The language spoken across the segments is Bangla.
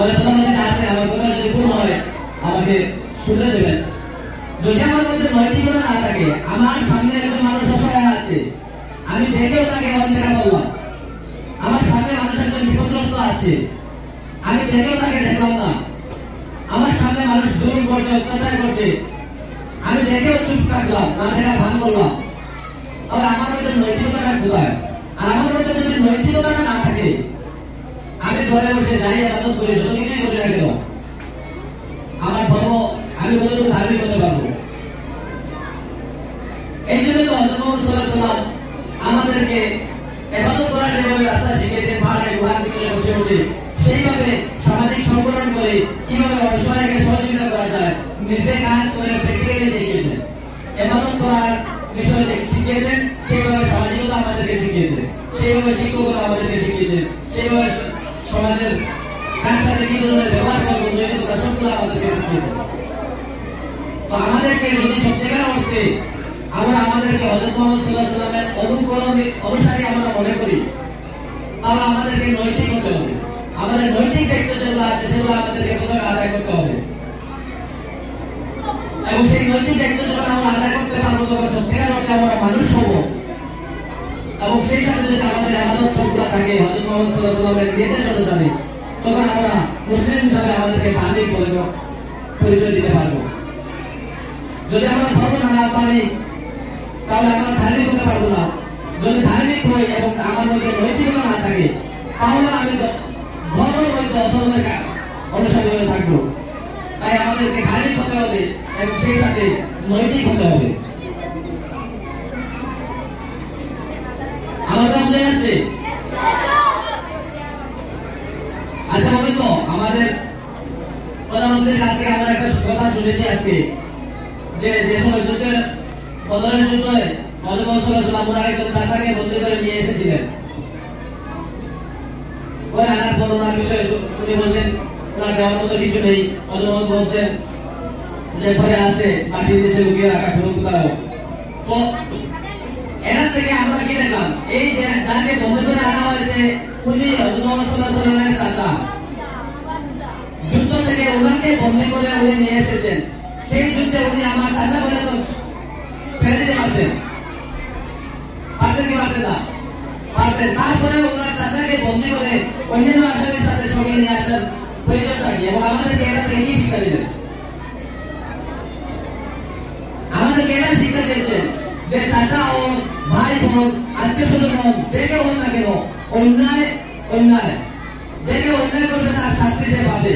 আমাদের প্রধানমন্ত্রী আছে, আমার কথা যদি পূর্ণ হয় আমাকে শুনে দেবেন। যদি আমার মধ্যে নৈতিকতা না থাকে, আমার সামনে একজন মানুষ অসহায় আছে, আমি দেখেও তাকে অন্যায় বললাম, আমার সামনে মানুষ একজন বিপদগ্রস্ত আছে, আমি দেখেও তাকে দেখলাম না, আমার সামনে মানুষ জুলুম করছে, অত্যাচার করছে, আমি দেখেও চুপ থাকলাম, না দেখা ভান করলাম, আর আমার মধ্যে নৈতিকতাটা কোথায়? আর আমার মধ্যে যদি নৈতিকতাটা না থাকে, আমি ঘরে বসে যাই ইবাদত করি, যত কিছুই করি না কেন, আমার ধর্ম আমি কতটুকু ধার্মিক হতে পারবো? এই জন্য তো হযরত মুহাম্মদ সাল্লাল্লাহু আলাইহি ওয়াসাল্লাম আমাদেরকে ইবাদত করার যেভাবে রাস্তা শিখিয়েছেন, পাহাড়ে গুহার ভিতরে বসে বসে সেইভাবে সামাজিক সংগঠন করে কিভাবে অসহায়কে সহযোগিতা করা যায়, নিজে কাজ করে প্র্যাকটিক্যালি দেখিয়েছেন। ইবাদত করার বিষয় শিখিয়েছেন, সেইভাবে সামাজিকতা আমাদেরকে শিখিয়েছেন, সেইভাবে শিক্ষকতা আমাদেরকে শিখিয়েছেন, সেইভাবে সমাজের কার সাথে কি ধরনের ব্যবহার করবো, নৈতিকতা সবগুলো আমাদেরকে শিখিয়েছেন। তো আমাদেরকে যদি সত্যিকার অর্থে আমরা আমাদেরকে হযরত মুহাম্মদ সাল্লাল্লাহু আলাইহি ওয়াসাল্লামের অনুসারী আমরা মনে করি, তাহলে আমাদেরকে নৈতিক হতে হবে। আমাদের নৈতিক দায়িত্ব যেগুলো আছে সেগুলো আমাদেরকে প্রথমে আদায় করতে হবে, এবং সেই নৈতিক দায়িত্ব যখন আমরা আদায় করতে পারবো তখন সত্যিকার অর্থে আমরা মানুষ হব। এবং সেই সাথে যদি আমাদের ইবাদত সবগুলো থাকে হযরত মুহাম্মদ সাল্লাল্লাহু আলাইহি ওয়াসাল্লামের নির্দেশ অনুযায়ী, তখন আমরা মুসলিম হিসাবে আমাদেরকে ধার্মিক বলে পরিচয় দিতে পারবো। যদি আমরা ধর্ম না পারি তাহলে আমরা ধার্মিক হতে পারবো না। যদি ধার্মিক হই এবং আমার মধ্যে নৈতিকতা না থাকে, তাহলে আমি ধর্মের মধ্যে অধর্মের অনুসারী হয়ে থাকবো। তাই আমাদেরকে ধার্মিক হতে হবে এবং সেই সাথে নৈতিক হতে হবে। আমার কথা বোঝা যাচ্ছে? আচ্ছা বলেন তো, আমাদের প্রধানমন্ত্রীর কাছ থেকে আমরা একটা কথা শুনেছি আজকে, যে সময় যুদ্ধের বদরের যুদ্ধে হযরত মুহাম্মদ সাল্লাল্লাহু আলাইহি ওয়াসাল্লাম ওনার একজন চাচাকে বন্দী করে নিয়ে এসেছিলেন। ওই আনার পর ওনার বিষয়ে উনি বলছেন ওনার দেওয়ার মতো কিছু নেই। হযরত মুহাম্মদ বলছেন যে ঘরে আছে, মাটির নিচে লুকিয়ে রাখা, ফেরত দাও। তো এর থেকে আমরা কি দেখলাম, এই যে যাকে বন্দী করে আনা হয়েছে উনি হযরত মুহাম্মদ সাল্লাল্লাহু আলাইহি ওয়াসাল্লামের চাচা। যুদ্ধ থেকে ওনাকে বন্দী করে উনি নিয়ে এসেছেন। সেই যুদ্ধে উনি আমার চাচা বলে তো ছেড়ে দিতে পারতেন, পারতেন কি পারতেন না? পারতেন। তারপরে ওনার চাচাকে বন্দী করে অন্যান্য আসামির সাথে সঙ্গে নিয়ে আসার প্রয়োজনটা কি? এবং আমাদেরকে এটা থেকে কি শিক্ষা দিলেন? আমাদেরকে এটা শিক্ষা দিয়েছেন যে চাচা হোক, ভাই হোক, আত্মীয় স্বজন হোক, যে কেউ হোক না কেন, অন্যায় অন্যায়, যে কেউ অন্যায় করবে তার শাস্তি সে পাবে,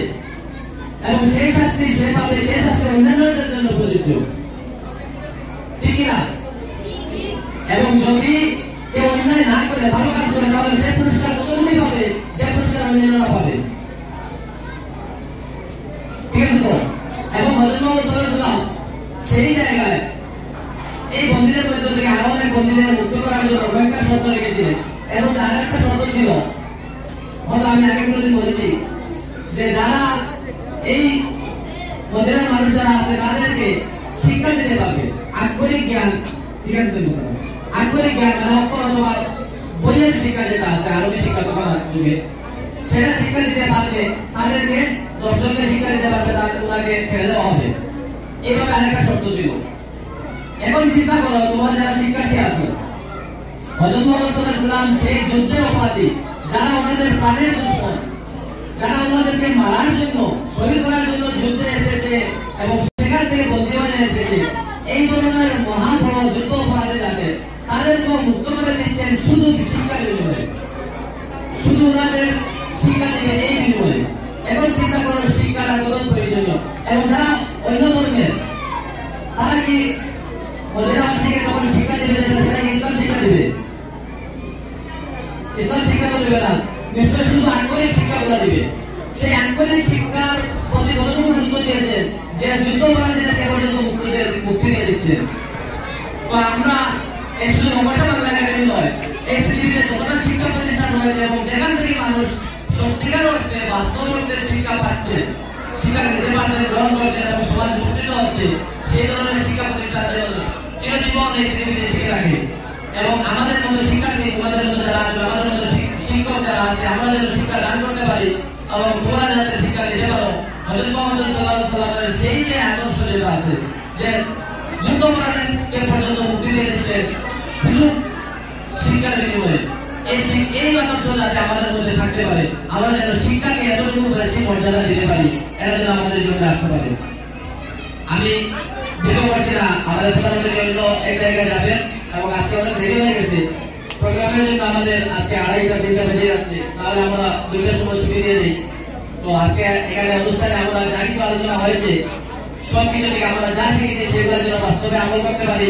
এবং সেই শাস্তি সে পাবে যে শাস্তি অন্যান্যদের জন্য প্রযোজ্য, ঠিক না? এবং যদি কেউ অন্যায় না করে ভালো কাজ করে, তাহলে সে পুরস্কার ততটুকুই পাবে যে পুরস্কার অন্যান্যরা পাবে, ঠিক আছে তো? এবং হযরত মুহাম্মদ সাল্লাল্লাহু আলাইহি ওয়াসাল্লাম সেই জায়গায় এই বন্দীদের মধ্যে থেকে আরো অনেক বন্দীদের মুক্ত করার জন্য কয়েকটা শর্ত রেখেছিলেন। এবং আর একটা শর্ত ছিল, হয়তো আমি আগে কোনদিন বলেছি, যে যারা এই মদিনার মানুষ যারা আছে তাদেরকে শিক্ষা দিতে পারবে, আক্ষরিক জ্ঞান, ঠিক আছে? আক্ষরিক জ্ঞান মানে অক্ষর অথবা বইয়ের শিক্ষা যেটা আছে, আরবি শিক্ষা তখন যুগে, সেটা শিক্ষা দিতে পারবে, তাদেরকে দর্শককে শিক্ষা দিতে পারবে, তাদেরকে ছেড়ে দেওয়া হবে। এইভাবে আরেকটা শর্ত ছিল। এখন চিন্তা করো, তোমার যারা শিক্ষার্থী আছে, হযরত মুহাম্মদ সাল্লাল্লাহু আলাইহি ওয়াসাল্লাম সেই যুদ্ধের অপরাধী, যারা ওনাদের প্রাণের দুশমন, যারা ওনাদেরকে মারার জন্য, শহীদ করার জন্য যুদ্ধে এসেছে এবং সেখান থেকে বন্দী হয়ে এসেছে, এই ধরনের মহান বড় যুদ্ধ অপরাধী যাদের, তাদেরকে মুক্ত করে দিচ্ছেন শুধু শিক্ষার বিনিময়ে, শুধু ওনাদের শিক্ষা দিবে এই বিনিময়ে। এখন চিন্তা করো শিক্ষাটা কত প্রয়োজনীয়। এবং যারা অন্য ধর্মের, তারা কি মদিনাবাসীকে যখন শিক্ষা দিবে, সেটা ইসলাম শিক্ষা দিবে? ইসলাম শিক্ষা তো দিবে না, নিশ্চয়ই শুধু আক্ষরিক শিক্ষাগুলো দিবে। সেই আক্ষরিক শিক্ষার প্রতি কতটুকু গুরুত্ব দিয়েছেন যে যুদ্ধ অপরাধীদেরকে পর্যন্ত মুক্তি দিয়ে দিচ্ছেন। তো আমরা এই শুধু মহাশা বাংলা একাডেমি নয়, এই পৃথিবীতে যতটা শিক্ষা প্রতিষ্ঠান হয়েছে এবং যেখান থেকে মানুষ সত্যিকার অর্থে বাস্তব অর্থে শিক্ষা পাচ্ছে, শিক্ষা নিতে পারছে, গ্রহণ করছে এবং সমাজ উপকৃত হচ্ছে, সেই ধরনের শিক্ষা প্রতিষ্ঠান চিরজীবন এই পৃথিবীতে টিকে রাখে। এবং আমাদের মধ্যে শিক্ষার্থী, তোমাদের মধ্যে যারা আছে, আমাদের মধ্যে শিক্ষক যারা আছে, আমরা যেন শিক্ষা দান করতে পারি, এবং তোমরা যাতে শিক্ষা দিতে পারো হযরত মুহাম্মদ সাল্লাল্লাহু আলাইহি ওয়াসাল্লামের সেই যে আদর্শ যেটা আছে যে যুদ্ধ করাকে পর্যন্ত মুক্তি দিয়ে দিচ্ছে শুধু শিক্ষার বিনিময়ে এই আদর্শ যাতে আমাদের মধ্যে থাকতে পারে, আমরা যেন শিক্ষাকে এতটুকু বেশি মর্যাদা দিতে পারি, এটা যেন আমাদের জীবনে আসতে পারে। আমি ভিডিও করছি না, আমাদের প্রধানমন্ত্রী বলল এক জায়গায় যাবেন এবং আজকে অনেক দেরি হয়ে গেছে প্রোগ্রামের জন্য, আমাদের আজকে 2:30 বেজে যাচ্ছে, তাহলে আমরা 2টার সময় ছুটি দিয়ে দিই। তো আজকে এখানে অনুষ্ঠানে আমরা যা কিছু আলোচনা হয়েছে সব কিছু থেকে আমরা যা শিখেছি সেগুলো যেন বাস্তবে আমল করতে পারি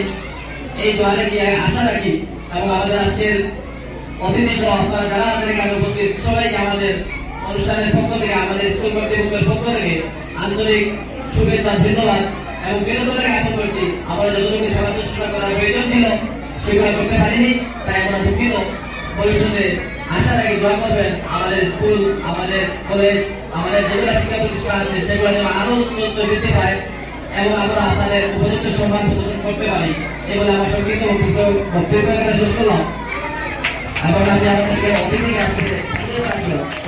এই দোয়ারে গিয়ে আশা রাখি। এবং আমাদের আজকের অতিথি সহ আপনারা যারা আছেন এখানে উপস্থিত সবাইকে আমাদের অনুষ্ঠানের পক্ষ থেকে, আমাদের স্কুল কর্তৃপক্ষের পক্ষ থেকে আন্তরিক শুভেচ্ছা, ধন্যবাদ এবং বিনোদন জ্ঞাপন করছি। আমরা যতটুকু সেবা শুশ্রূষা করার প্রয়োজন ছিল সেগুলো করতে পারিনি, তাই আমরা দুঃখিত। ভবিষ্যতে আশা রাখি দোয়া করবেন আমাদের স্কুল, আমাদের কলেজ, আমাদের যেগুলো শিক্ষা প্রতিষ্ঠান আছে সেগুলো যেন আরো উন্নত বৃদ্ধি পায় এবং আমরা আপনাদের উপযুক্ত সম্মান প্রদর্শন করতে পারি। এই বলে আমার সংক্ষিপ্ত বক্তব্য শেষ করলাম এবং আমি আপনাদেরকে অতিথিকে আসতে